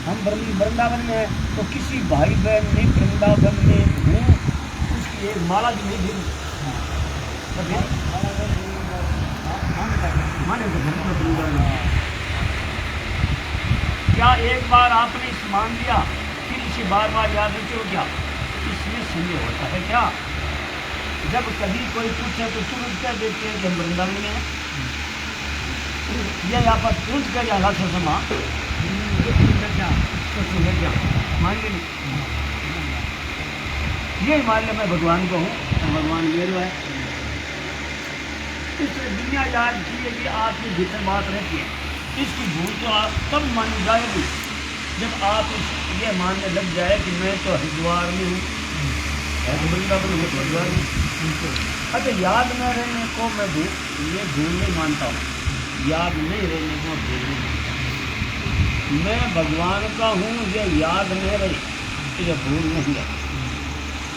हम वृंदावन में हैं, तो किसी भाई बहन ने वृंदावन में हूँ उसकी एक माला भी नहीं दी। क्या एक बार आपने मान लिया फिर इसे बार बार याद रखते हो क्या? इसमें संदेह होता है क्या? जब कभी कोई पूछे तो तुरंत कह देते हैं कि हम वृंदावन में हैं। ये यहाँ पर तुरंत कह जाएगा समा मान ली ये मान लिया मैं भगवान को हूँ, भगवान मेरे है। इसलिए दुनिया याद की है कि आपकी भीतर बात रहती है, इसकी भूल तो आप तब मानी जाएगी जब आप ये मानने लग जाए कि मैं तो हरिद्वार में हूँ, वृंदावन में हरिद्वार में। अच्छा, याद न रहने को मैं ये भूल नहीं मानता हूँ, याद नहीं रहने को भूल नहीं मानता। मैं भगवान का हूँ ये याद नहीं रही, ये भूल नहीं है,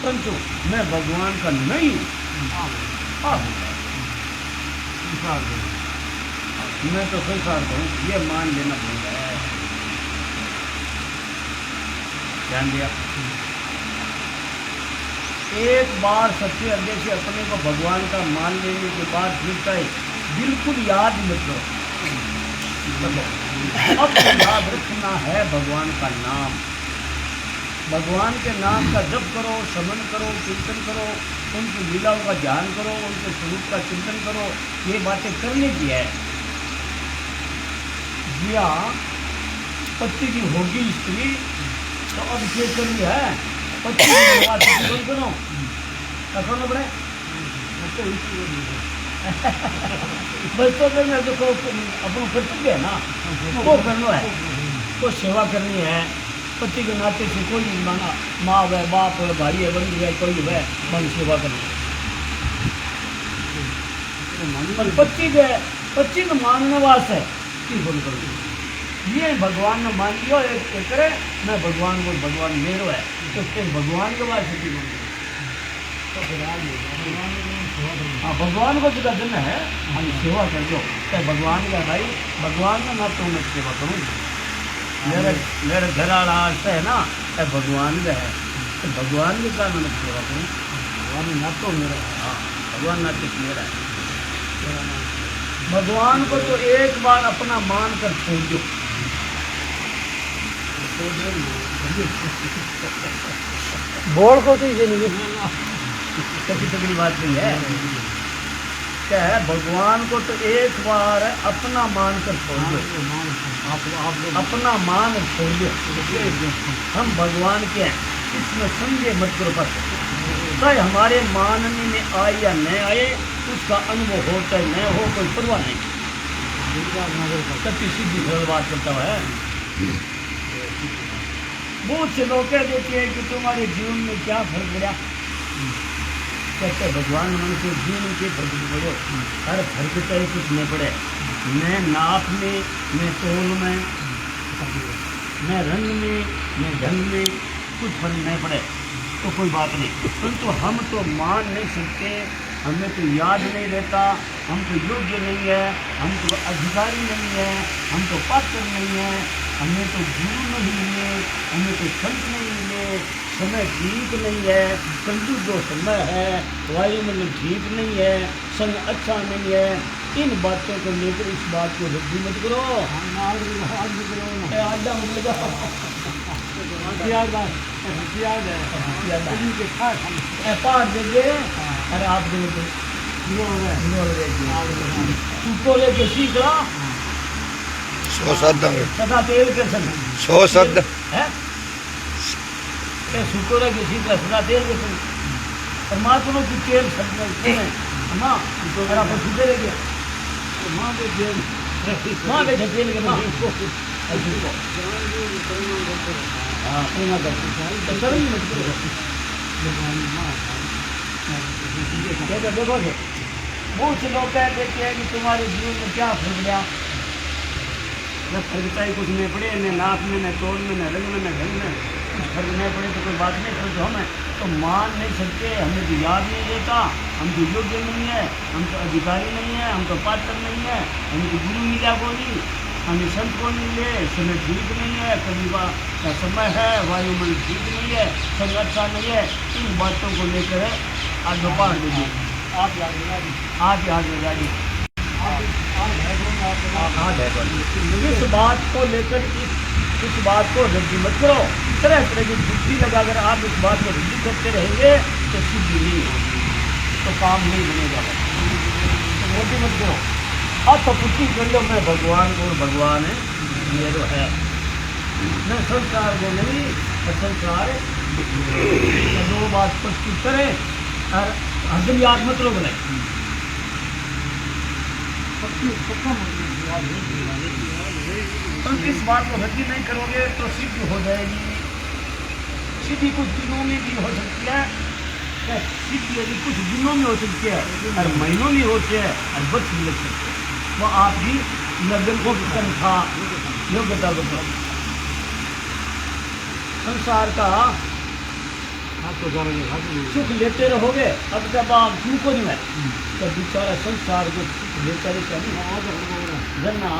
परंतु मैं भगवान का नहीं हूँ मैं तो संसार का हूँ, ये मान लेना भूल है। ध्यान दिया? एक बार सच्चे हृदय से अपने को भगवान का मान लेने के बाद फिर है बिल्कुल याद मत करो। अब तो याद रखना है भगवान का नाम, भगवान के नाम का जप करो, श्रवण करो, कीर्तन करो, उनकी लीलाओं का ध्यान करो, उनके स्वरूप का चिंतन करो। ये बातें करने की है। या पति की होगी स्त्री तो अभिषेक करनी है, पति की बात करो करना पड़े बस तो करना जो अपना कर्तव्य है ना वो करना है, तो सेवा करनी है। पति के नाते से कोई माना माँ है, बाप है, भाई है, बंधु है, कोई है, मन सेवा करनी है। पति को मानने वास्ते की बोल करो ये भगवान ने मान लिया एक करे मैं भगवान को, भगवान मेरो है, तो फिर भगवान के वास्ते की बोल हाँ भगवान को जितना दिन है हम सेवा कर दो, तो भगवान का भाई भगवान का ना तो मैं सेवा करूँ, मेरे घर वाला है ना भगवान का है, तो भगवान के कारण मैं सेवा करूँ। भगवान ना तो मेरा हाँ भगवान ना तो मेरा है। भगवान को तो एक बार अपना मान कर छोड़ दो। बोल को तो ये नहीं कभी तगड़ी बात नहीं है क्या है? भगवान को तो एक बार अपना मान कर छोड़ दो, अपना मान छोड़ दो। हम भगवान के हैं, इसमें संदेह मत करो। बस चाहे हमारे मानने में आए या न आए, उसका अनुभव हो चाहे न हो, कोई परवाह नहीं। कति सीधी सरल बात करता है। बहुत से लोग कह देते हैं कि तुम्हारे जीवन में क्या फर्क पड़ा, कहते भगवान मन के जीवन के फर्क पड़ो, हर फर्क चाहे कुछ नहीं पड़े, न नाप में, न तोल में, न रंग में, न ढंग में, कुछ फर्क नहीं पड़े तो कोई बात नहीं। परंतु हम तो मान नहीं सकते, हमें तो याद नहीं रहता, हम तो योग्य नहीं है, हम तो अधिकारी नहीं है, हम तो पात्र नहीं है, हमें तो गुरु नहीं मिले, हमें तो संत नहीं मिले, समय ठीक नहीं है, कलयुग जो समय है, वायुमंडल ठीक नहीं है, समय अच्छा नहीं है। इन बातों को लेकर इस बात को रद्दी मत करो। पाठ देंगे अरे आप तू लेके सीख रहा 100 शब्द सदा तेल के संग 100 शब्द है सूखो लेके सीख रहा सदा तेल के संग परमात्मा की तेल शब्द माँ अगर आप सीधे लेके माँ बेटे तेल के माँ हाँ प्रेमा करते देखोगे बहुत से लोग कहते हैं कि तुम्हारे जीवन में क्या फर्क गया, न फर्कता ही कुछ नहीं पड़े, न नाप में, न तोड़ में, न रंग में, न ढंग में, कुछ फर्क नहीं पड़े तो कोई बात नहीं। परंतु हमें तो मान नहीं सकते, हमें तो याद नहीं रहता, हम तो योग्य नहीं है, हम तो अधिकारी नहीं है, हम तो पात्र नहीं है, हमें तो गुरु मिला बोली अनिश्चित को नहीं ले, समय ठीक नहीं है, कभी का समय है, वायुमंडल ठीक नहीं है, समय अच्छा नहीं है, इन बातों को लेकर आज दोपहर दीजिए आप ही आज लगा दी इस बात को लेकर इस बात को रद्दी मत करो। तरह तरह की बुद्धि लगाकर आप इस बात को रद्दी करते रहेंगे तो सिद्धि नहीं होगी, तो काम नहीं बनेगा। तो रद्दी मत करो, आप तो पुष्टि कर लो मैं भगवान को, भगवान है ये तो है, मैं संसार को नहीं संसार दो बात पुष्टि करें और हजम याद मत लो बनाए तो इस बात को रद्दी नहीं करोगे तो सिद्धि हो जाएगी। सिद्धि कुछ दिनों में भी हो सकती है, सिद्धि यदि कुछ दिनों में हो सकती है और महीनों में होती है और वर्ष भी लग सकते हैं। वो आपकी लगन को तनख्वाह योग्यता को संसार का सुख लेते रहोगे। अब जब आप सुख नहीं है तो बेचारा संसार को सुख लेता रहता नहीं, वरना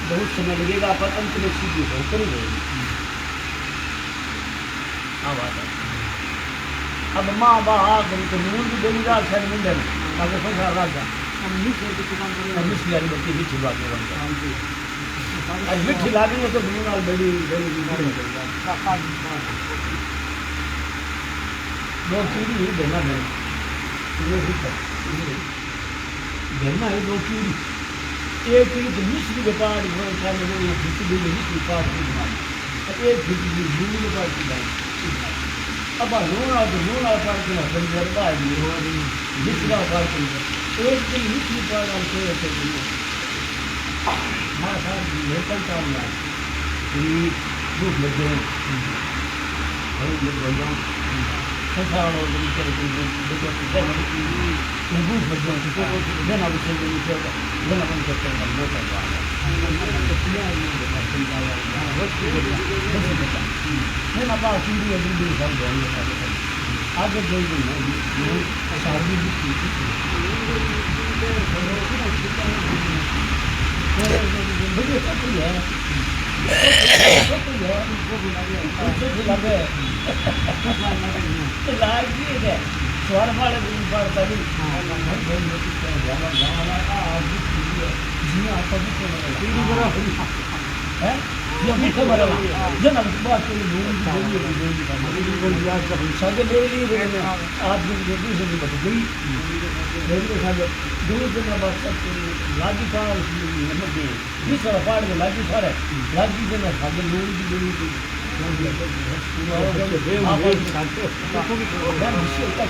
बहुत समय लगेगा पर अंत में सिद्धि होकर ही रहेगी। अब माँ बाप तो नून भी देनी जा खैर मिल जाए आगे संसार राज जा मिठी बच्ची मिठी बात मिठी लागेंगे तो नून बड़ी दो पीढ़ी देना देना है दो पीढ़ी, एक पीढ़ी तो मिश्र के पाठ खिचड़ी मिश्र पाठ की बनाई, एक खिचड़ी झूम के पाठ की बनाई। अब रोना तो रोना पाठ के ना संजरबा मिश्रा पाठ की एक दिन मिश्र पाठ और हाँ साहब लेकर काम यार भूख लग गए संसार और आगे स्वर वाले लागी पाड़ के लागी सारे लागी देना सागे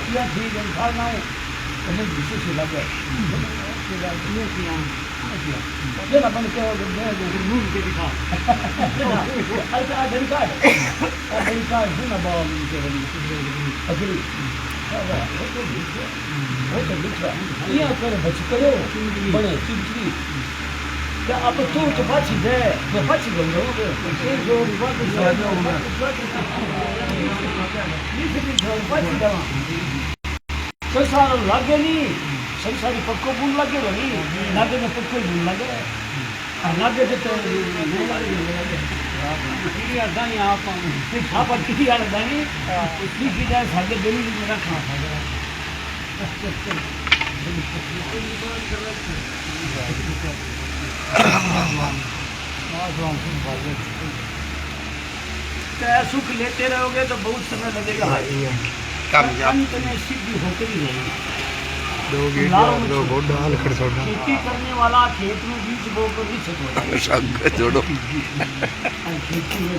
किया ठीक है खाना है हमें विशेष लगे ना मन क्या मूव के दिखा आधार कार्ड है ना बाबा अग्री यहाँ कर बच करो बड़े चिड़चिड़ी क्या आप तो पाची दे वो पाची गई संसार लागे नहीं संसारी पक्को बुन लगे नहीं लागे में पक्को बुन लगे लागे तो नहीं लगे दानी आप टिकी यार दानी टिकी जाए सागे देनी मेरा खा सुख लेते रहोगे तो बहुत समय लगेगा, अंत में सिद्धि होकर ही रहेगी। खेती करने वाला खेत में बीज बोकर भी छोड़ो खेती में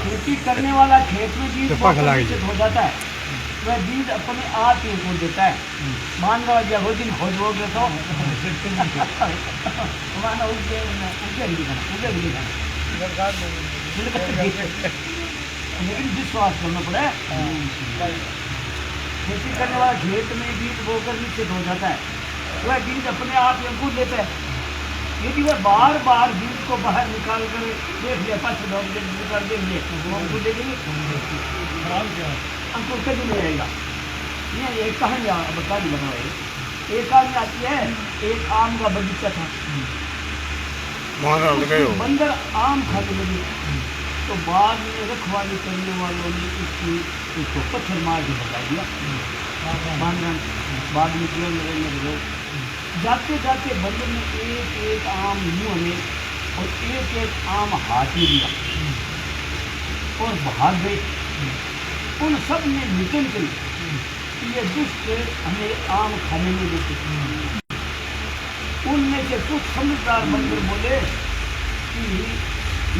खेती करने वाला खेत में बीज बोकर हो जाता है, वह बीज अपने आप ही उग देता है। मान लो जब वो दिन खोजोगे तो माना उगे लेकिन विश्वास करना पड़े। खेती करने वाला खेत में बीज बोकर नीचे हो जाता है, वह बीज अपने आप ही अंकुर लेता है। यदि वह बार बार बीज को बाहर निकाल कर देख लिया, पाँच लोग निकाल देंगे वो हमको दे देंगे, हमको कभी नहीं आएगा। ये एक कहानी बता दी बनाओ। एक कहानी आती है, एक आम का बगीचा था, बंदर आम खाने लगे, तो बाद में रखवाली करने वालों ने इसको पत्थर मार के भगा दिया। बाद में लगे, जाते जाते बंदर ने एक एक आम मुंह में और एक एक आम हाथ में लिया और भाग गए। उन सब ने निकल गई कि ये दुष्ट हमें आम खाने में देते। उनमें से कुछ समझदार बंदर बोले कि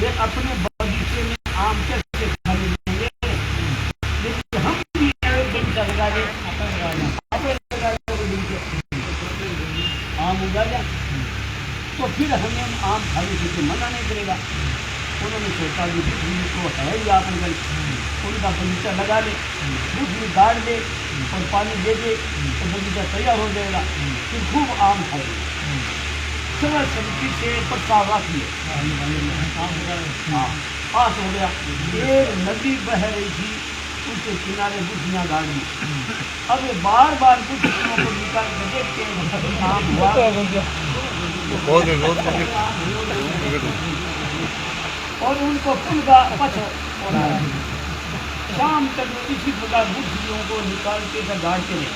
ये अपने बगीचे में आम कैसे खाने देंगे, लेकिन हम भी बगीचा लगा दें, आम उगा लिया तो फिर हमें आम खाने से मना नहीं करेगा। उन्होंने सोचा कि को है ही आपने कल उनका बगीचा लगा ले, दूसरी गाड़ दे और पानी दे दे तो बगीचा तैयार हो जाएगा, फिर खूब आम खाएंगे। समय समिति से प्रस्ताव रख लिए। हाँ, पास हो गया। एक नदी बह रही थी, उसके किनारे गुठियाँ गाड़ दी। अब ये बार बार गुठियों को निकाल के देखते हैं आम हुआ। और उनको पुल का पथ शाम तक इसी प्रकार गुठियों को निकाल के गाड़ते रहे।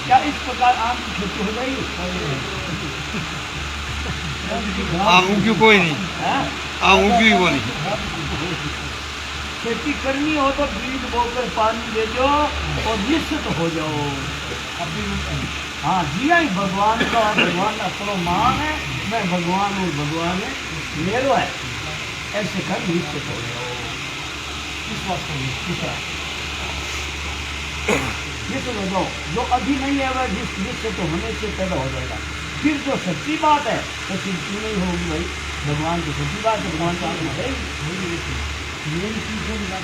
क्या इस प्रकार आम की खेती हो गई? आम उगी कोई नहीं, आम उगी कोई नहीं। खेती करनी हो तो बीज बोकर पानी दे दो और निश्चित हो जाओ। हाँ, जिया ही भगवान का, भगवान का चलो मान है, मैं भगवान हूँ, भगवान है मेरो है, ऐसे कर निश्चित हो जाओ। विश्वास करो, ये तो लगाओ जो अभी नहीं है वह निश्चित तो होने से पैदा हो जाएगा। फिर जो सच्ची बात है तो फिर क्यों नहीं होगी भाई? भगवान की सच्ची बात है, भगवान का है,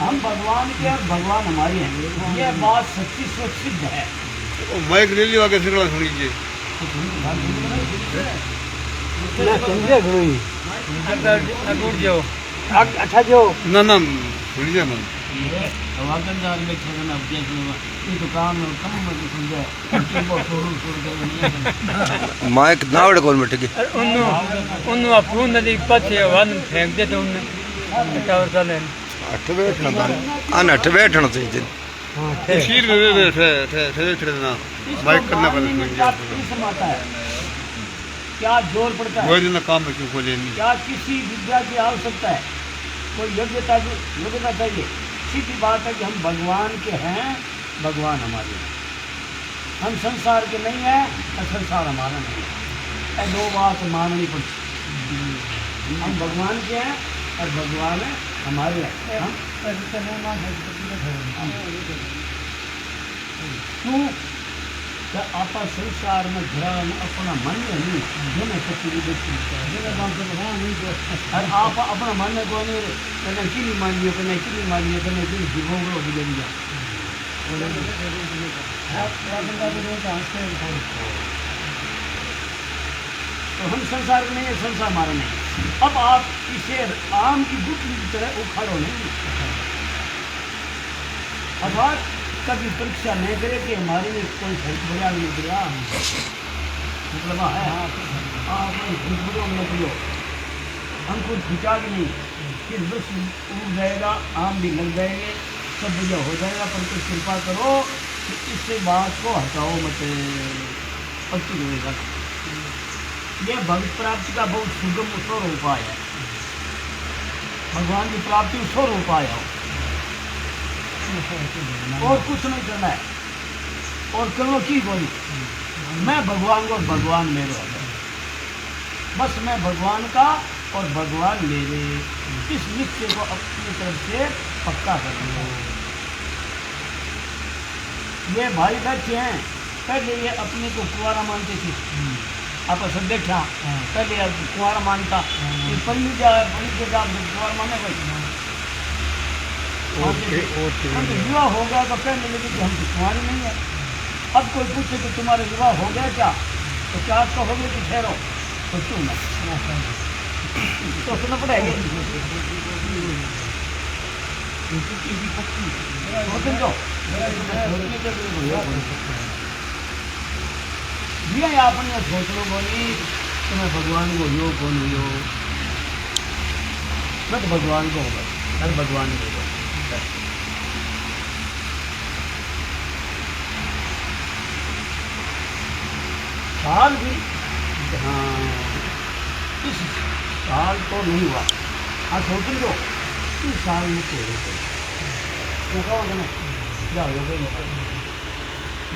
हम भगवान के और भगवान हमारी हैं, ये बात सच्ची सिद्ध है। माइक ले लियो आगे सिरला सुन लीजिए। अच्छा जो ना ना सुन लीजिए मन माइक नावड़ कौन बैठ गई उन्होंने फोन नदी पथे वन फेंक दे तो उन्हें टावर का ले अठ बैठना था अन अठ बैठना चाहिए खीर में बैठे ना माइक करना पड़ता है। क्या जोर पड़ता है? वही दिन काम में क्यों खोले नहीं? क्या किसी विद्या की आवश्यकता है? कोई योग्यता चाहिए? सीधी बात है कि हम भगवान के हैं, भगवान हमारे हैं। हम संसार के नहीं हैं और संसार हमारा नहीं है। ये दो बात माननी पड़ती। हम भगवान के हैं और भगवान है हमारे हैं। क्यों? क्या आपा संसार में धर्म अपना मन नहीं मैंने और आप अपना मन को नहीं कहना कि नहीं मानिए, कहना कि नहीं मानिए, कहना कि जीवों गुजरिया। तो हम संसार में नहीं है, संसार हमारा नहीं। अब आप इसे आम की गुठली की तरह उखाड़ो नहीं, अर्थात कभी परीक्षा नहीं करे कि हमारे लिए कोई फर्क बढ़िया नहीं बढ़िया मतलब है। आपने निकलो अंकुर खिंचा कि नहीं, फिर वृक्ष उग जाएगा, आम भी लग जाएंगे, सब बढ़िया हो जाएगा। पर कुछ कृपा करो कि इससे बात को हटाओ मत, पक्की रहेगा। यह भक्त प्राप्ति का बहुत सुगम उत्तर उपाय है। भगवान की प्राप्ति उत्तर उपाय है और कुछ नहीं करना है। और करो की बोली मैं भगवान को, भगवान मेरे है, बस मैं भगवान का और भगवान मेरे, इस निश्चय को अपनी तरफ से पक्का कर लो। ये भाई बैठे हैं, पहले ये अपने को कुंवारा मानते थे, आप सब देखा पहले कुंवारा मानता, कुंवारा माने भाई विवाह हो गया तो कहने लगे कि हम तो कुंवारी नहीं है। अब कोई पूछे कि तुम्हारे विवाह हो गया क्या, तो क्या कहोगे कि ठहरो सोचूं मैं सोचना पड़ेगा समझो जी आपने सोच लो बोली तो मैं भगवान को यो कौन हो मैं तो भगवान को होगा हर भगवान को होगा साल भी हाँ इस साल तो नहीं हुआ हाँ सोच लो इस साल में तो क्या हो गया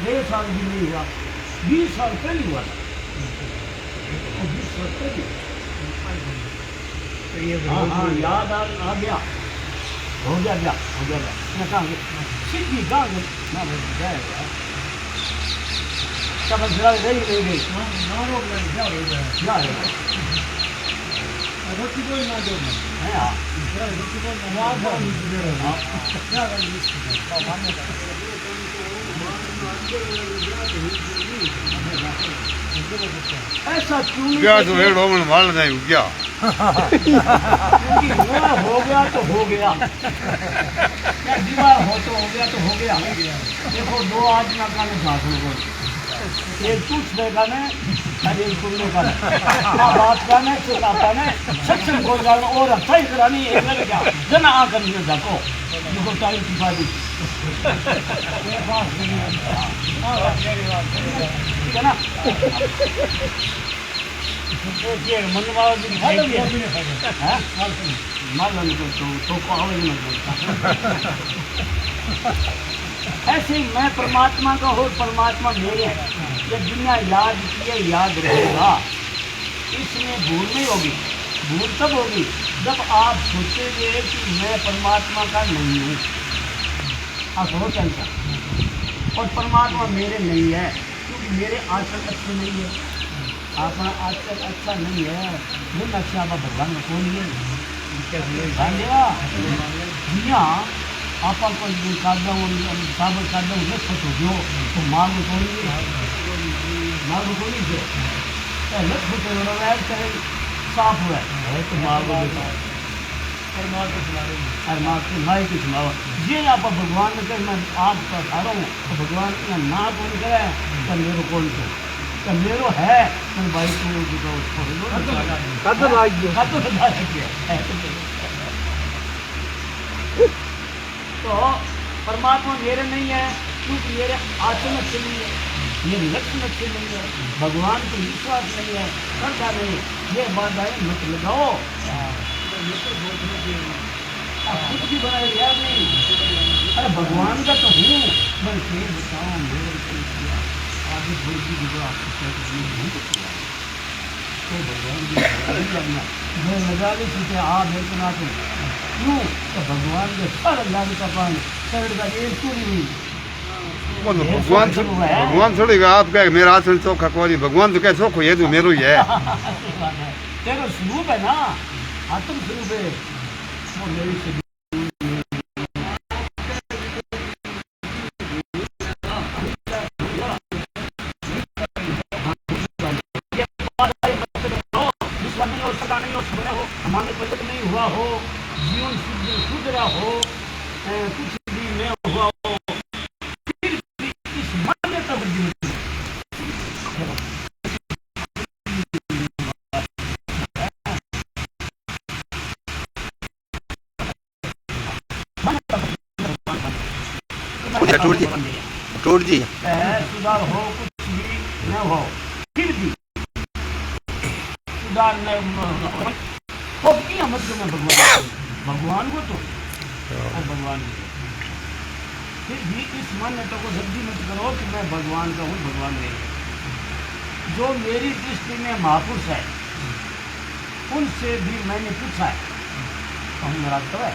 1.5 साल भी नहीं हुआ 20 साल पहले हुआ था 20 साल पहले हाँ हाँ याद आ गया हो गया मैं कहाँ गया सीधी कहाँ गया मैं जाएगा तब जरा रही रोटी कोई ना दो है ऐसा क्यों क्या तो रेड होमन माल नहीं गया हो गया तो हो गया बीमार हो तो हो गया तो हो गया देखो 2 आदमी का भाषण एक पूछने का ने और एक सुनने का बात का ने सुनाता ने सक्षम को जाना और अच्छा ही करानी एक लग गया जना आकर नहीं जाको देखो टाइम की बात ठीक है ना ये मनवा जी है मान लो तो को आवे नहीं ऐसे ही मैं परमात्मा का हो परमात्मा मेरे हैं ये दुनिया याद किए याद रहेगा इसमें भूल नहीं होगी भूल तब होगी जब आप सोचेंगे कि मैं परमात्मा का नहीं हूँ आप हो चलता और परमात्मा मेरे नहीं है क्योंकि मेरे आचरण अच्छे नहीं है अपना आचरण अच्छा नहीं है वो अच्छा आप भगवान में कौन है दुनिया आप काटना साबर काटना उन्हें सोचो जो तो मांग को मांग को नहीं जो पहले सोचो चाहे साफ हुआ है तो मांग को नहीं कुछ सुनाओ ये आप भगवान ने कहे मैं आप बता रहा हूँ तो भगवान का ना कौन करे तो मेरे कौन तो मेरो है मैं भाई तो परमात्मा मेरे नहीं है क्योंकि मेरे आचरण अच्छे नहीं है मेरे लक्ष्य अच्छे नहीं है भगवान को विश्वास नहीं है करता नहीं ये बात है मत लगाओ खुद भी बनाए यार नहीं अरे भगवान का तो हूँ मैं फिर बताऊँ मेरे आगे थोड़ी आपको तो भगवान लगना मैं लगा नहीं सकते आप इतना तो क्यों तो भगवान के सारे लाभ का पानी शरीर का एक क्यों नहीं भगवान छोड़ेगा आप क्या मेरा आचरण चौखा कोई भगवान तो क्या चौखो ये तो मेरो ही है तेरा स्वरूप है ना आत्म स्वरूप है वो मेरी हमारे बचत नहीं हुआ हो जीवन सुधरा हो कुछ भी में हुआ हो फिर भी इस मान्यता वृद्धि टूट जी सुधार हो कुछ भी न हो फिर भी सुधार न हो किया मतलब मैं भगवान को तो भगवान को फिर भी इस मान्यता को जल्दी मत करो कि मैं भगवान का हूँ भगवान नहीं जो मेरी दृष्टि में महापुरुष है उनसे भी मैंने पूछा है हम मेरा तो है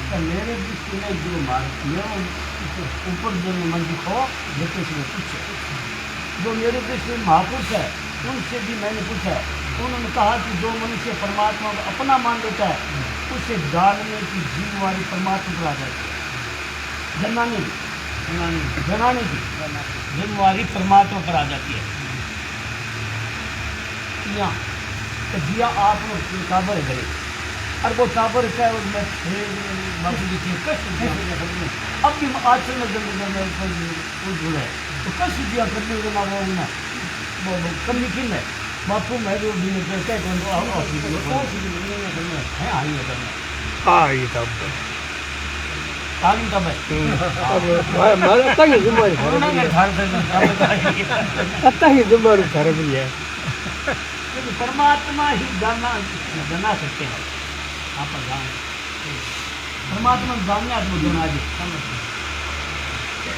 तो मेरे दृष्टि में जो ऊपर जो मंदिर हो जैसे से पूछे जो मेरे दृष्टि में महापुरुष है उनसे भी मैंने पूछा है उन्होंने कहा कि जो मनुष्य परमात्मा को अपना मान लेता है उसे डालने की जीव वाली परमात्मा पर आ जाती है जनाने की जीव वाली परमात्मा पर आ जाती है किया तो दिया आपने काबर करे और वो काबर का है उसमें बाबू जी के कष्ट दिया अब भी आचरण में वो जुड़ा है तो कष्ट दिया करने के ना वो कमी की है बापू मैं जो भी कहते हैं है आई है करना हाँ ये तब तालीम तब है आता ही जुम्मन कोरोना के ठार से घर भी है क्योंकि परमात्मा ही जाना सकते हैं आप जान परमात्मा जानने आत्मा जाना जी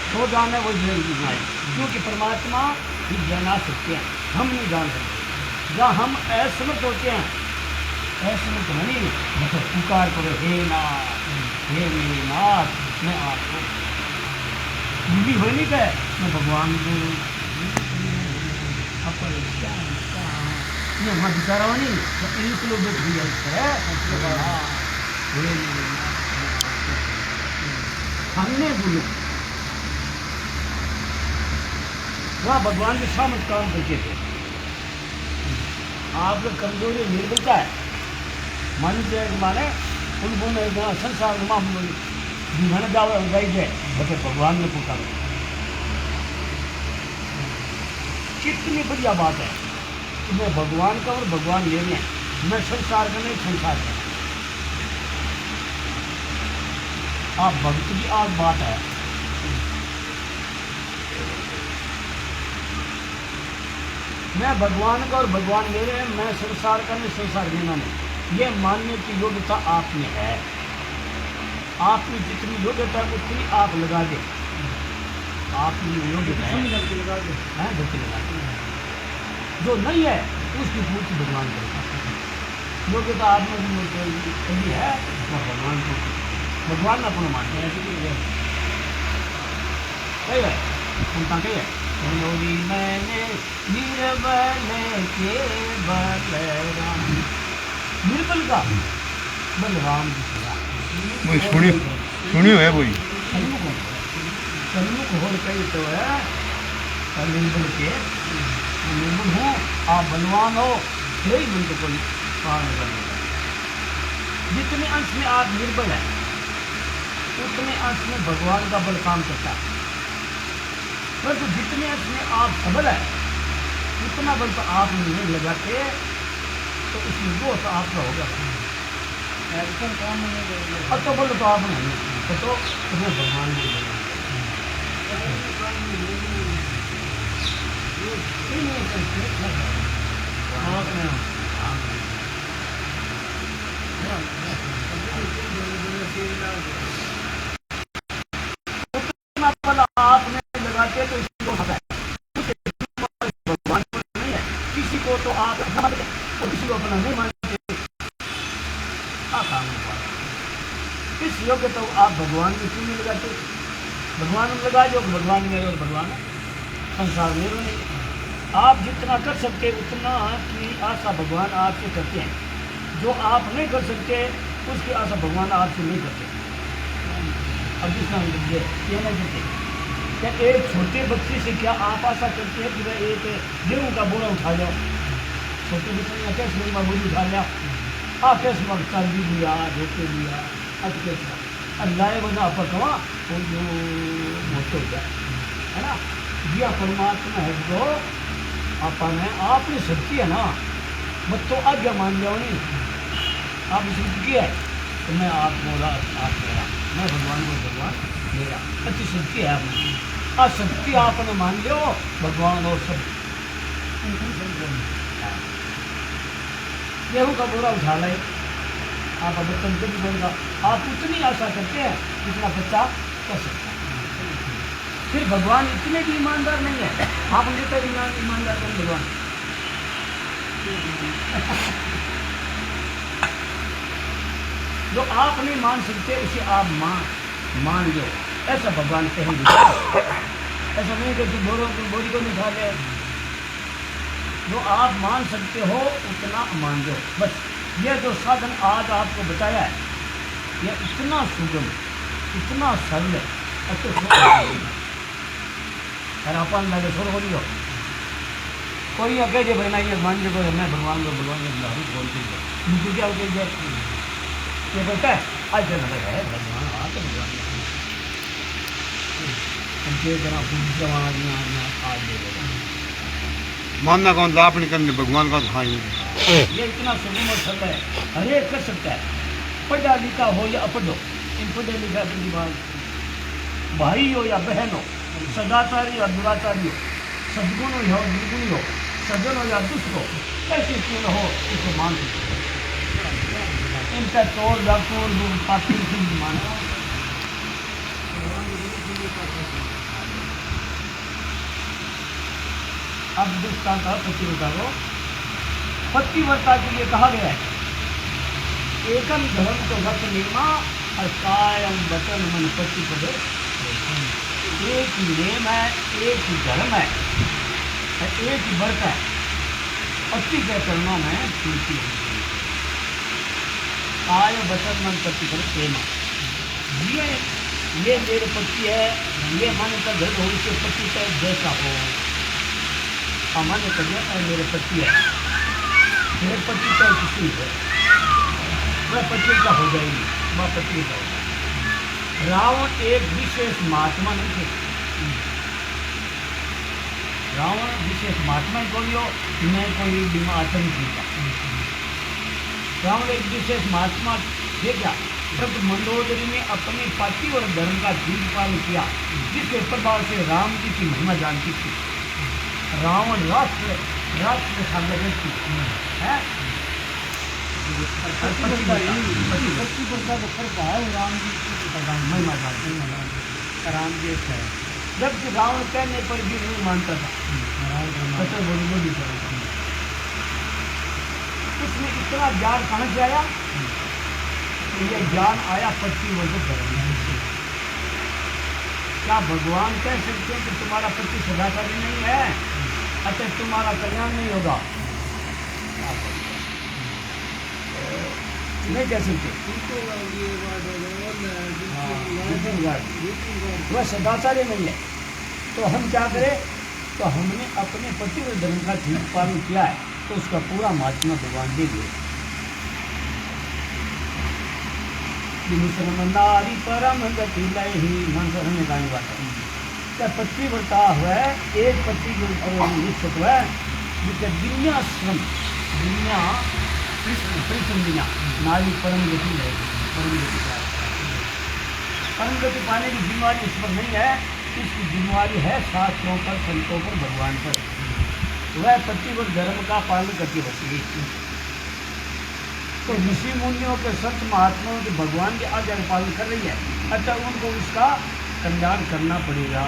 तो जाने वो जाए क्योंकि परमात्मा ही जाना सकते हैं हम नहीं जान सकते जहाँ हम असमर्थ होते हैं असमर्थ नहीं मतलब पुकार करो हे नाथ हे मेरे नाथ मैं आपको भी हो नहीं गए मैं भगवान को ये वहाँ बिचारा हो नहीं तो एक लोग बैठ गया है हमने बोलो वहाँ भगवान के सामने काम करते थे आप लोग कमजोरी निर्बलता है मनुष्य माने उन्होंने संसार में जीवन जावे गई है बटे भगवान ने पुकारो कितनी बढ़िया बात है कि मैं भगवान का और भगवान मेरे हैं मैं संसार का नहीं संसार का आप भक्त की आज बात है मैं भगवान का और भगवान मेरे हैं मैं संसार का नहीं संसार लेना नहीं ये मानने की योग्यता आप में है आप में जितनी योग्यता है उतनी आप लगा दे आप में योग्यता है जो नहीं है उसकी पूर्ति भगवान करेगा योग्यता आप में कभी है तो भगवान को भगवान अपना मानते हैं सही है उनका कही है मनोरी मैंने निर्बल के बलराम निर्बल का बलराम वही सुनियो है वही सन्मुख हो कही तो है निर्बल के निर्बल हूँ आप बलवान हो यही मन को कोई पालन करने जितने अंश में आप निर्बल है उतने अंश में भगवान का बल काम करता है परंतु जितने अंश में आप सबल है उतना बल तो आप नहीं लगाते तो उसमें वो तो आपका होगा और तो बल तो आप नहीं तो वो भगवान ने आपने लगाते तो इसको होता है भगवान नहीं है किसी को तो आप किसी को अपना नहीं मानते इस योग्य तो आप भगवान में क्यों नहीं लगाते भगवान में लगा जो भगवान मेरे और भगवान संसार में नहीं आप जितना कर सकते उतना की आशा भगवान आपसे करते हैं जो आप नहीं कर सकते उसकी आशा भगवान आपसे नहीं करते अब जितना ये नहीं करते क्या एक छोटे बच्चे से क्या आप आशा करते हैं कि भाई एक गेहूँ का बोरा उठा जाओ छोटे बच्चे ने कैसे में बोरी उठा लिया कैसे में चांदी लिया धोते लिया कैसे अल्लाह बना आप कमा तो जो मोटे हो जाए है ना दिया परमात्मा है तो आपने आपने शक्ति है ना मत तो आज्ञा मान जाओ नहीं आप शक्ति किया है तो मैं आप बोला आप मेरा मैं भगवान को भगवान मेरा अच्छी शक्ति है आपने शक्ति आपने मान लो भगवान और सब गेहूँ का बोरा उठा ले आप बर्तन भी बोलेगा आप उतनी आशा करते हैं जितना बच्चा कर सकता है फिर भगवान इतने भी ईमानदार नहीं है आप उनके तो ईमानदार नहीं भगवान जो आप नहीं मान सकते उसे आप मान लो ऐसा भगवान कहेंगे ऐसा नहीं कि बोरी को नहीं खा ले जो आप मान सकते हो उतना मान लो बस यह जो साधन आज आपको बताया है यह इतना सुगम इतना सरल है अपन लगे छोड़ हो कोई कह दे भाई ना ये मान लो मैं भगवान को बिहारी बोलती है मुझे क्या होती है ये कहता है आज जन है भगवान आके भगवान उनके जरा पूछ आज दे देगा मानना कौन था अपनी करने भगवान का खाई ये इतना सुगम और सरल है, हर एक कर सकता है, पढ़ा लिखा हो या अपढ़ो। इन पढ़े लिखा की बात, भाई हो या बहन हो, सदाचारी या दुराचारी हो, सद्गुण हो या निर्गुण हो, सज्जन हो या दुष्ट हो, ऐसे क्यों न हो इसको मान सकते। इनका चोर डाकूर पापी माना अब दृष्टांत था पतिव्रता को, पतिव्रता के लिए कहा गया है एकम धर्म तो रक्त निर्मा और कायम वचन मन पति पद। एक ही नेम है, एक ही धर्म है, एक ही व्रत है, पति के कर्मों में पूर्ति है। काय वचन मन पति पद प्रेम, ये मेरे पति है, ये मन का घर हो, इसके पति का जैसा हो सामान्य कन्या मेरे पति है, मेरे पति का किसी है, वह पति का हो जाएगी, वह पति का होगा। रावण एक विशेष महात्मा नहीं थे, रावण विशेष महात्मा बोलियो न कोई बीमा आतंकी था। रावण एक विशेष महात्मा थे क्या, जब मंदोदरी ने अपने पति और धर्म का जीव पालन किया, जिसके प्रभाव से राम जी की महिमा जानती थी। रावण राष्ट्र सामने व्यक्ति है, महिमा जानती राम जी है, जबकि रावण कहने पर भी नहीं मानता था, उसमें इतना ज्ञान कहाँ से आया, ये ज्ञान आया पति वर्ष धर्म से। क्या भगवान कह सकते हैं कि तुम्हारा पति सदाचारी नहीं है, अच्छा तुम्हारा कल्याण नहीं होगा, नहीं कह सकते। वह सदाचारी नहीं है, तो हम क्या करें, तो हमने अपने पति और धर्म का ठीक पालन किया है, तो उसका पूरा महात्मा भगवान दे दिए। नारी परम गति लही मन करने का क्या पति बढ़ता हुआ है, एक पति के ऊपर निश्चित है, जिसका दुनिया श्रम दुनिया परिश्रम बिना नारी परम गति रहेगी। परम गति पाने की जिम्मेवारी इस पर नहीं है, इसकी जिम्मेवारी है शास्त्रों पर, संतों पर, भगवान पर। वह पति और धर्म का पालन करती रहती है। तो ऋषि मुनियों के संत महात्माओं के भगवान के आज्ञा का पालन कर रही है, अच्छा उनको उसका कल्याण करना पड़ेगा।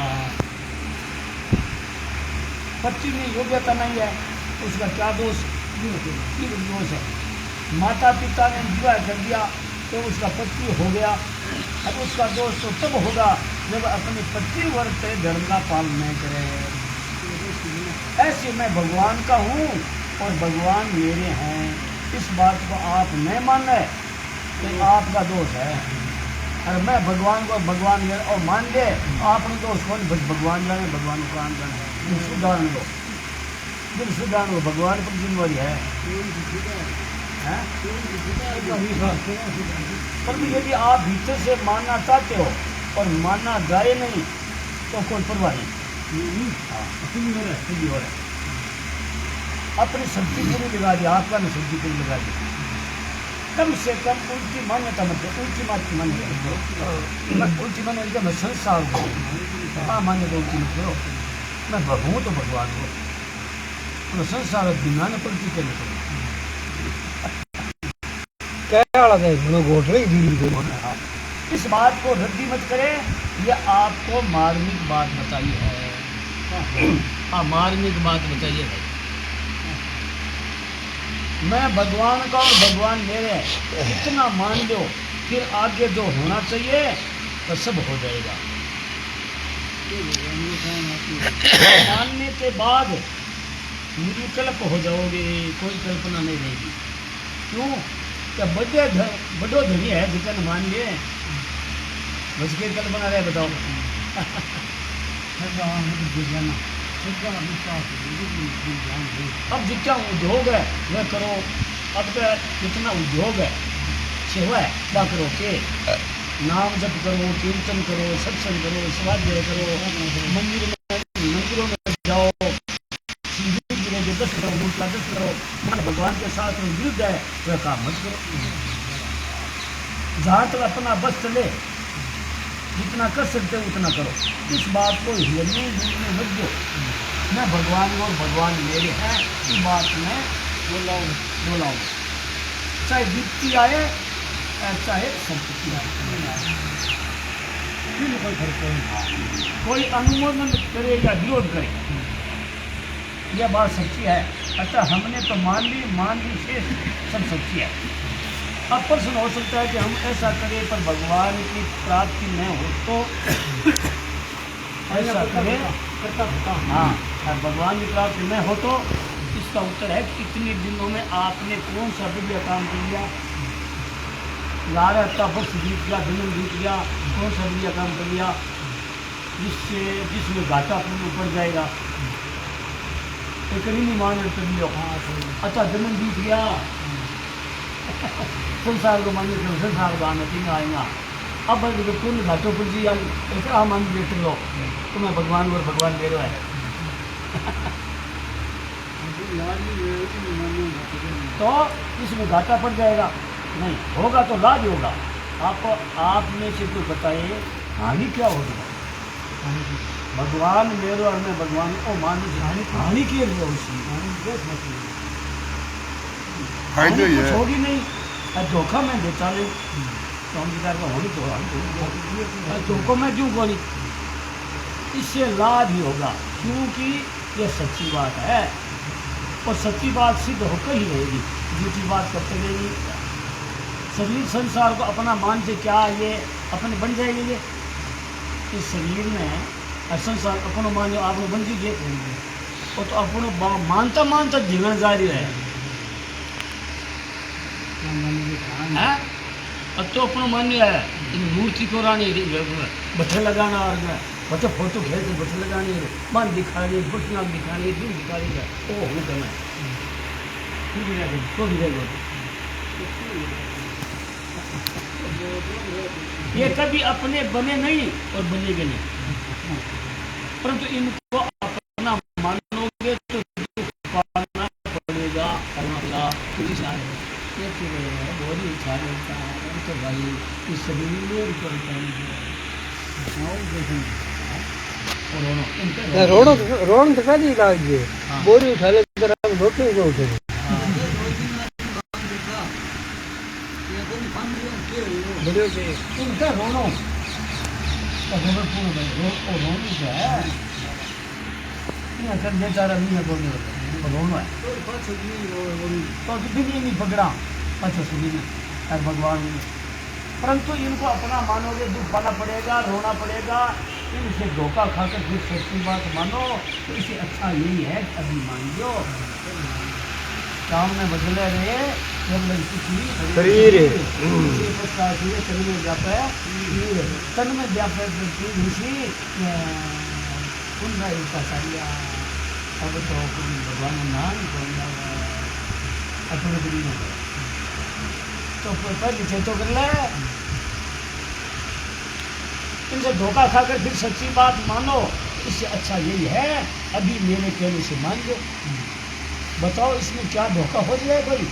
पति में योग्यता नहीं है, उसका क्या दोष दोष है, माता पिता ने विवाह कर दिया तो उसका पति हो गया, अब उसका दोष तो तब होगा जब अपने पति वर्ग से धर्म का पालन नहीं करे। ऐसे मैं भगवान का हूँ और भगवान मेरे हैं, इस बात को आप नहीं मान रहे तो आपका दोष है। अरे मैं भगवान को भगवान और मान ले, आपने दोष कौन, भगवान जाने, भगवान को आन जाने। सुधारण लो, जब सुधारण लो, भगवान पर जिम्मेवारी है। पर यदि आप भीतर से मानना चाहते हो और मानना जाए नहीं तो कोई परवाह नहीं। अपनी शक्ति पूरी लगा दी, आपका ने शक्ति पूरी लगा दी, कम से कम उनकी मान्यता मत, उनकी मान्यता उनकी मान्यता मैं संसार हूँ, हाँ मान्यता उनकी मत करो, मैं हूँ तो भगवान को संसार विज्ञान प्रति के लिए इस बात को रद्दी मत करे, ये आपको मार्मिक बात बताई है। हाँ मार्मिक बात बताइए भाई, मैं भगवान का और भगवान मेरे है, इतना मान लो, फिर आगे जो होना चाहिए तो सब हो जाएगा। मानने के बाद निर्विकल्प हो जाओगे, कोई कल्पना नहीं रहेगी। क्यों? क्या बड़ो धनी है जितने मान लिए, बस के कल्पना रहे बताओ। अब जितना उद्योग है वह करो। अब तो जितना उद्योग है सेवा है वह करो के नाम जप करो, कीर्तन करो, सत्संग करो, स्वाध्याय करो, मंदिरों में जाओ, जो 10 करो, दूसरा 10 करो, मन भगवान के साथ में विरुद्ध है वह काम मत करो। जहाँ तक अपना बस चले जितना कर सकते हो उतना करो। इस बात को हिलने डुलने मत दो। मैं भगवान और भगवान मेरे हैं, इस बात में बोलाऊँ चाहे वित्ती आए चाहे संपत्ति आए, कोई फर्क नहीं। कोई अनुमोदन करे या विरोध करे, यह बात सच्ची है। अतः हमने तो मान ली शेष सब सच्ची है। अब प्रश्न हो सकता है कि हम ऐसा करें पर भगवान की प्राप्ति न हो तो ऐसा करें, हाँ, और भगवान की प्राप्ति न हो तो इसका उत्तर है कि इतने दिनों में आपने कौन सा बढ़िया काम कर लिया, 11 वर्ष बीत गया, जन्म बीत गया, कौन सा बढ़िया काम कर लिया जिसमें घाटा पूर्ण पड़ जाएगा। तो कभी नहीं मान कर लियो, अच्छा जन्म बीत गया, संसार को मान्य करो, संसार को आना तीन आएगा। अब अगर तुम घाटों पर जी ऐसे हम मान लेते लो तो मैं भगवान और भगवान मेरे है। तो इसमें घाटा पड़ जाएगा, नहीं होगा तो लाभ होगा। आपको आप में से कोई बताए हानि क्या होगी? भगवान मेरे और मैं भगवान को मान हानि की फायदे ही है, होगी नहीं। धोखा मैं देता नहीं तो हम विचार का होनी तो धोखा मैं क्यों बोली, इससे लाभ ही होगा क्योंकि ये सच्ची बात है और सच्ची बात सिद्ध होकर ही रहेगी। झूठी बात करते रहेगी, शरीर संसार को अपना मानते क्या ये अपने बन जाएंगे। ये इस शरीर में संसार अपना मान आप बन दीजिए और तो अपना मानता मानता जीवन जारी है। अब तो अपना मान्य है मूर्ति को रानी बठे लगाना और बच्चे फोटो खेल के बठे लगानी मान दिखा रही बुटना दिखा रही दिल दिखा रही है वो हो करना तो भी रहेगा। ये कभी अपने बने नहीं और बनेंगे नहीं, परंतु इनको अपना मानोगे तो पालना पड़ेगा। बहुत ही अच्छा रहता है तो भाई इस सभी रोण तो कभी लागिए बोरी उठा ले रोटी को उठे इनका रोनो बेचारा नहीं है रोनो है तो नहीं पकड़ा अच्छा सुनी में भगवान ने, परंतु इनको अपना मानोगे दुख पाना पड़ेगा, रोना पड़ेगा। इनसे धोखा खाकर फिर सच्ची बात मानो तो इसे अच्छा यही है अभी मान लो। काम में बदले रहे जब लड़की शरीर शरीर में व्यापे तन में व्यापे ऋषि अब तो भगवान नाम अपने गुरु में तो पीछे तो कर ले। इनसे धोखा खाकर फिर सच्ची बात मानो, इससे अच्छा यही है अभी मेरे कहने से मान लो। बताओ इसमें क्या धोखा हो जाए? कोई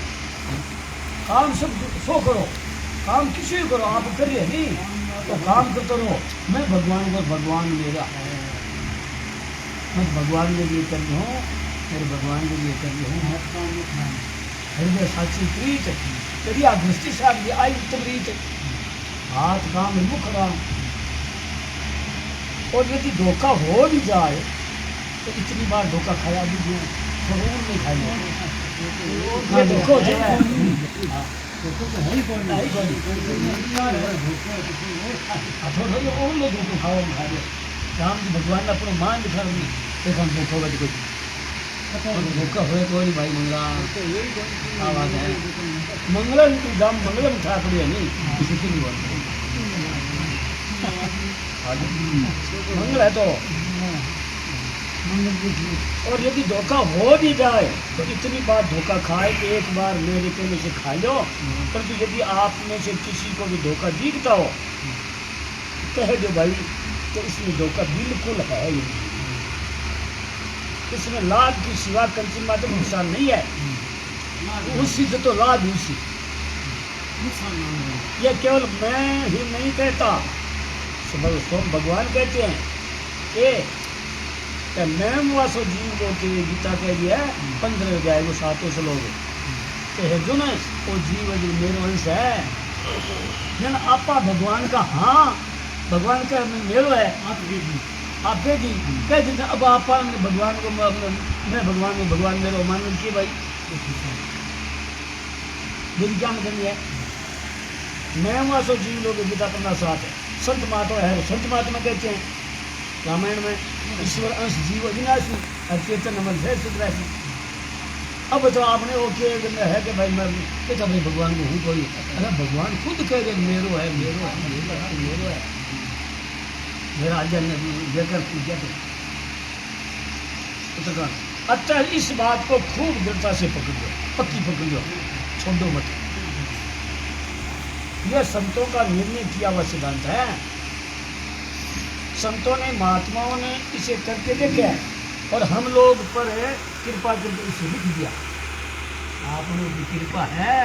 काम सब सो करो, काम किसी करो, आप करिए नहीं तो काम करते रहो। मैं भगवान को भगवान मेरा मैं भगवान के लिए कर रही हूँ, मेरे भगवान के लिए कर रही हूँ। हृदय साक्षी प्रीत तेरी दृष्टि से आगे आई प्रीत हाथ काम मुख राम। और यदि धोखा हो भी जाए तो इतनी बार धोखा खाया भी जो जरूर नहीं खाया धोखा हो जाए राम जी भगवान ने अपना मान दिखा एक हम धोखा हुआ धोखा हुए तो नहीं भाई मंगला आवाज है मंगलम की दाम मंगलम था पड़ी है नहीं किसी की नहीं बोलते मंगल है तो और यदि धोखा हो भी जाए तो इतनी बार धोखा खाए कि एक बार मेरे कहने से खा लो, परंतु यदि आप में से किसी को भी धोखा दिखता हो कह दो भाई तो इसमें धोखा बिल्कुल है ही नहीं। इसमें लाभ की सिवा कंचन मात्र नुकसान नहीं है, उसी से तो लाभ उसी। यह केवल मैं ही नहीं कहता, स्वयं भगवान कहते हैं कि मैं वासो जीव को के गीता कह दिया 15 अध्याय को 7 श्लोक के जो न वो जीव जो मेरे वंश है जन आपा भगवान का, हाँ भगवान का मेरो है आपके जी कह देते। अब आपा भगवान को मैं भगवान को भगवान मेरो मान की भाई मेरी क्या मतलब है। मैं वासो जीव लोग गीता 15:7 है। संत महात्मा है, संत महात्मा कहते हैं रामायण में ईश्वर अंश जीव अविनाशी और चेतन अमल है सुधराशी। अब तो आपने वो किया है कि भाई मैं कहता भाई भगवान को हूँ कोई, अरे भगवान खुद कह रहे मेरो है मेरो है मेरो है मेरो है मेरा आज्ञा देकर पूजा तो। अतः इस बात को खूब दृढ़ता से पकड़ लो, पक्की पकड़ लो, छोड़ो मत। यह संतों का निर्णय किया हुआ सिद्धांत है। संतों ने महात्माओं ने इसे करके देखा और हम लोग पर कृपा करके इसे लिख दिया। आप लोग की कृपा है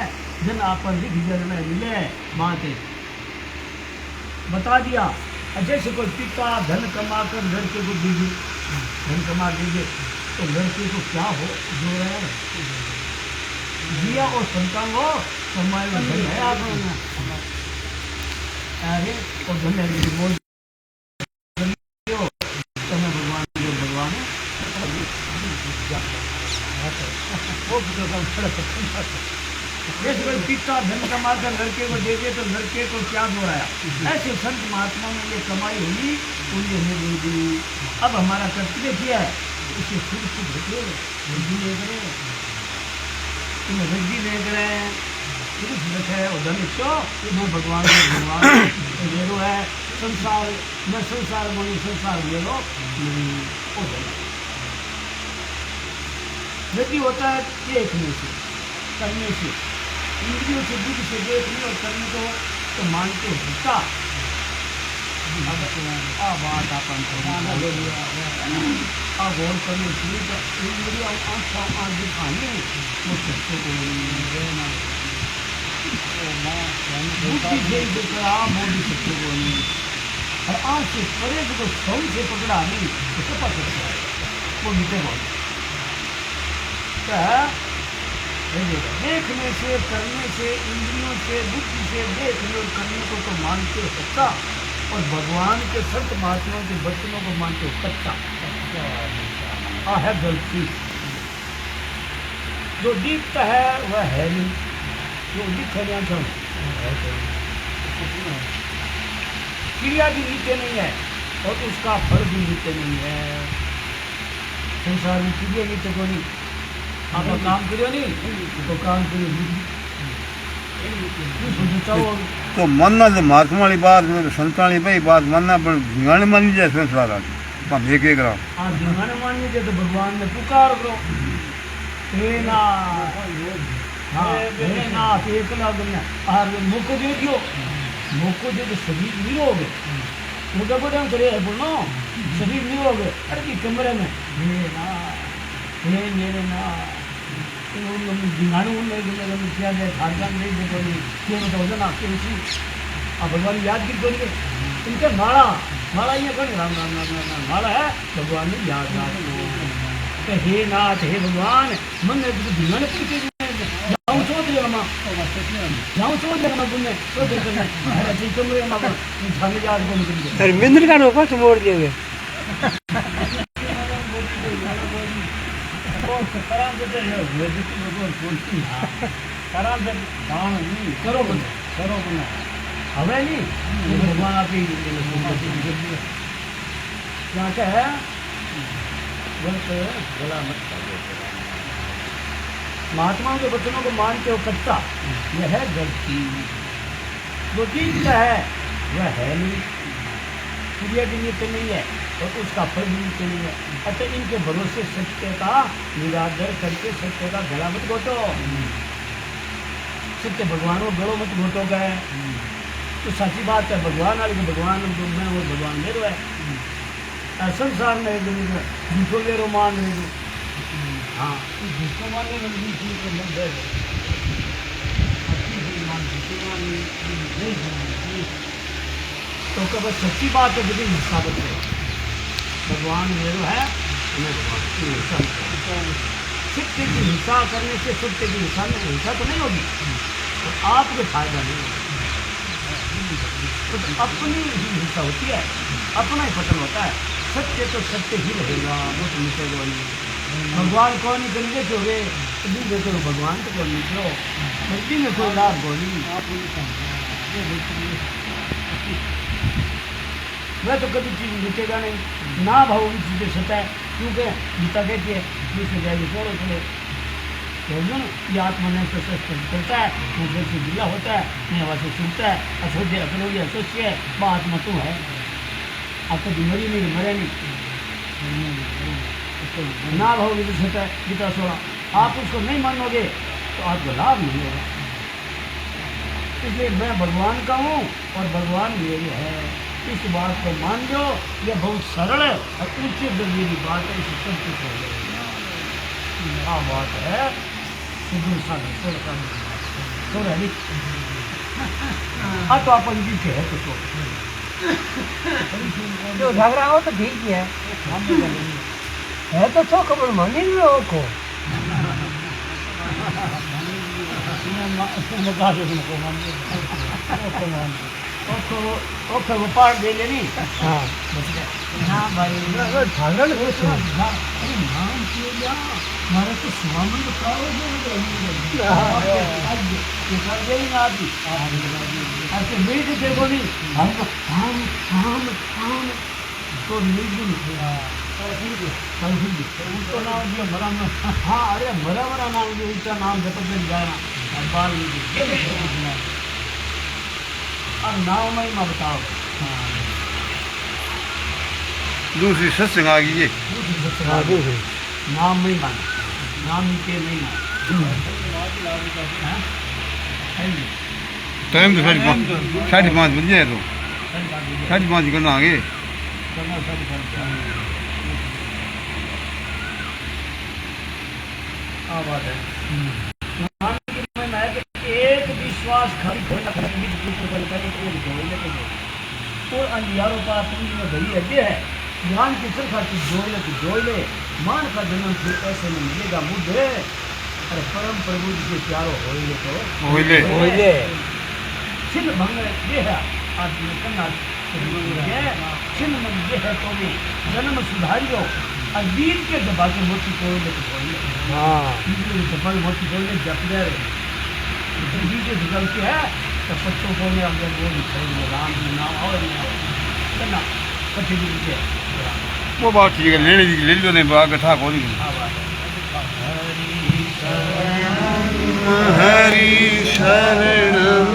जन आप पर लिख दिया मिले बात बता दिया। जैसे कोई पिता धन कमा कर लड़के को दीजिए, धन कमा दीजिए तो लड़के को क्या हो जो है दिया और संतान हो कमाए धन है आप अरे और धन है जैसे कोई पिता धन कमा कर लड़के को दे दे तो लड़के को क्या दोहराया। ऐसे संत महात्मा ने ये कमाई हुई उन्हें हमें दे दी। अब हमारा कर्तव्य क्या है उसे खुद खुद रखे वृद्धि ले करें, तुम्हें वृद्धि ले करें पुरुष रखे और धनिष्ठो मैं भगवान को भगवान ले लो है संसार मैं संसार बोली संसार ले लो वृद्धि होता है देखने से करने से, इंद्रियों से बुद्धि से देखने और करने को तो मानते होता। बात अपन गौर करने शुरू तो इंद्रिया आँख दिखाने वो सत्य को बुद्धि से बोली सत्य को नहीं और आँख से परे को सौ से पकड़ा नहीं तो पता सकता है वो नीचे बहुत देखने से करने से इंद्रियों से बुद्धि से देखने और करने को तो मानते हो सच्चा और भगवान के संत महात्माओं के वचनों को मानते हो कच्चा है गलती। जो दीप्त है वह है नहीं, जो दिखने क्रिया भी नीचे नहीं है और उसका फल भी नीचे नहीं है। संसार में क्रिया नीचे को नहीं आप काम करियो नहीं तो काम करियो तो मनना तो महात्मा वाली बात संतानी भाई बात मनना पर ध्यान मानी जाए संसार हम एक एक रहा हाँ ध्यान मानी जाए तो भगवान ने पुकार करो हे नाथ, हाँ हे नाथ एकला मौको दे दियो, मौको दे तो शरीर निरोग मोटा मोटा करे है बोलो शरीर निरोग अरे कमरे में हे नाथ हे मेरे नाथ किया जाए खारदान नहीं देखो क्यों बताओ ना आप भगवान याद की करिए इनके माला माला ये कर राम राम राम राम माला है भगवान ने याद याद हे नाथ हे भगवान मन ध्यान करके जाऊँ सोच लेगा माँ जाऊँ सोच लेगा माँ पुण्य सोच लेगा मिंद्र का रोका तो मोड़ दिए करो बना हमें नहीं भगवान आपकी क्या क्या है गला मत महात्माओं के वचनों को मानते हो कच्चा यह है गलती। जो चीज का है वह है नहीं, क्रिया के लिए तो नहीं है। और उसका फल भी मिलेगा। अतः इनके भरोसे सत्य का निरादर करके सत्य का गला मत घोटो। सत्य भगवान को गलो मत घोटो गए तो सच्ची बात है। भगवान वाले भगवान मैं वो भगवान मेरो है। संसार में झूठो मेरो मान रहे। हाँ झूठो मानने में तो कब सच्ची बात है लेकिन हिस्सा बदले। भगवान मेरो है मैं भगवान की हिंसा। सत्य की हिंसा करने से सत्य की हिंसा में हिंसा तो नहीं होगी तो आपको फायदा नहीं होगा। तो अपनी ही हिंसा होती है, अपना ही पतन होता है। सत्य तो सत्य ही रहेगा, वो तो निकलेगा नहीं। भगवान को नहीं करेंगे जो वे कभी देखो भगवान तो कौन निकलो भक्ति में कोई लाभ बोली। वह तो कभी चीज़ रुकेगा नहीं ना भाव उन चीज़ें सता है। क्योंकि गीता कहती है दूसरे जाएगी छोड़ो चले ये आत्मा ने तो करता है दूसरे से जिला होता है नहीं हवा से सुनता है असोध्य अकलोली असोच्य है वह आत्मा तू है। आप कभी मरी नहीं मरे नहीं ना भाव विदित होता है गीता 16। आप उसको नहीं मानोगे तो आपको लाभ नहीं होगा। इसलिए मैं भगवान का हूँ और भगवान मेरे है। इस बात को मान लो। यह बहुत सरल है और ऊंचे दर्जे की बात है। इसे सब कुछ हो जाएगा। क्या बात है सुगुण साधन थोड़ा नहीं तो अपन जीते है तो जो झगड़ा हो तो ठीक ही है तो सो खबर मानी लोगों को ओके वो पार दे लेनी। हाँ हाँ भाई झगड़ा नहीं सुना नाम किया मारे तो स्वामी तो ऐसे मीठ देखो नहीं हम तो निर्गुण उसको नाम दिया मरा। हाँ अरे मरा मरा नाम दिया उसका नाम जब जाना बाल अब नाम में मैं बताओ। दूसरी सत्संग आ गई है। नाम नहीं माना नाम के नहीं माना। टाइम तो 5:30 बज गए तो 5:30 करना आगे बात है। एक विश्वास खाली और अंधियारों का पूंजी में भरी अड्डे है। ज्ञान की सिर्फ जोड़ ले मान का जन्म फिर ऐसे में मिलेगा मुद्दे। अरे परम प्रभु जी के प्यारो होइले छिन्न भंग ये है आदमी करना छिन्न मन ये है तो भी जन्म सुधारियो और वीर के दबा के मोती कोयले तो होइले। हाँ दबा के मोती कोयले जप रहे वीर के गलती है तो बच्चों को ने अंदर वो लिखे राम जी नाम और करना कठे जी के वो बात ठीक है। लेने ले लो नहीं बाग था कौन हरि शरणम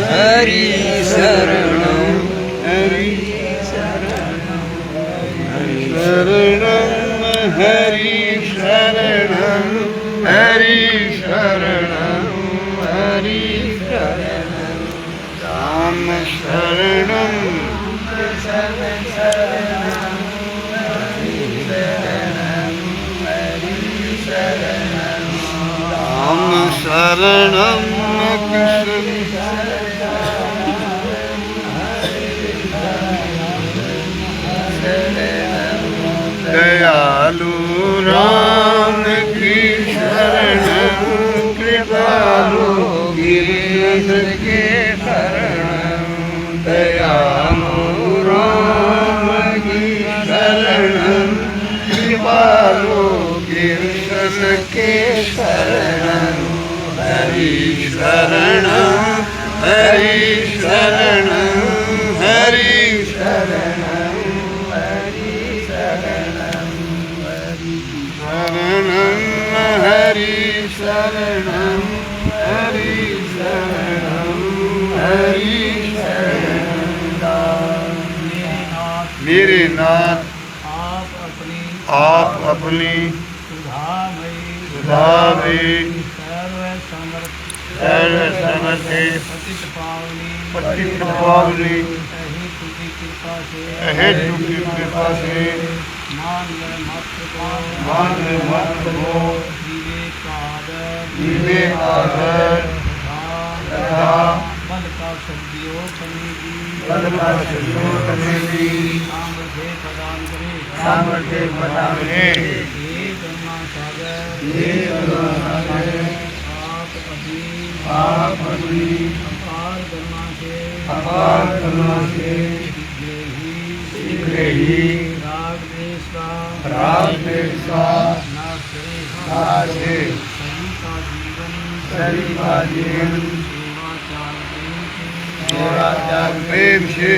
हरि शरणम हरि शरणम हरि शरणम हरि शरणम हरि शरणम राम शरणम राम शरणम दयालु राम की शरणम कृपालु गिरिश के शरणम दयालु राम की शरणम कृपालु गिरिश के शरणम हरि शरणम हरि शरणम हरि शरणम हरि शरणम हरि शरणम हरि शरणम हरि शरणम हरि शरणम मेरे नाथ आप अपनी सुधामयी सर्व समर्थे पतित पावनी अहेतु की कृपा से मान मत हो विवेकादर तथा बल का सदुपयोग करने की सामर्थ्य प्रदान करे। आप अपनी अपार करुणा से शीघ्र ही राग द्वेष का नाश से सभी का जीवन सेवाचार प्रेम से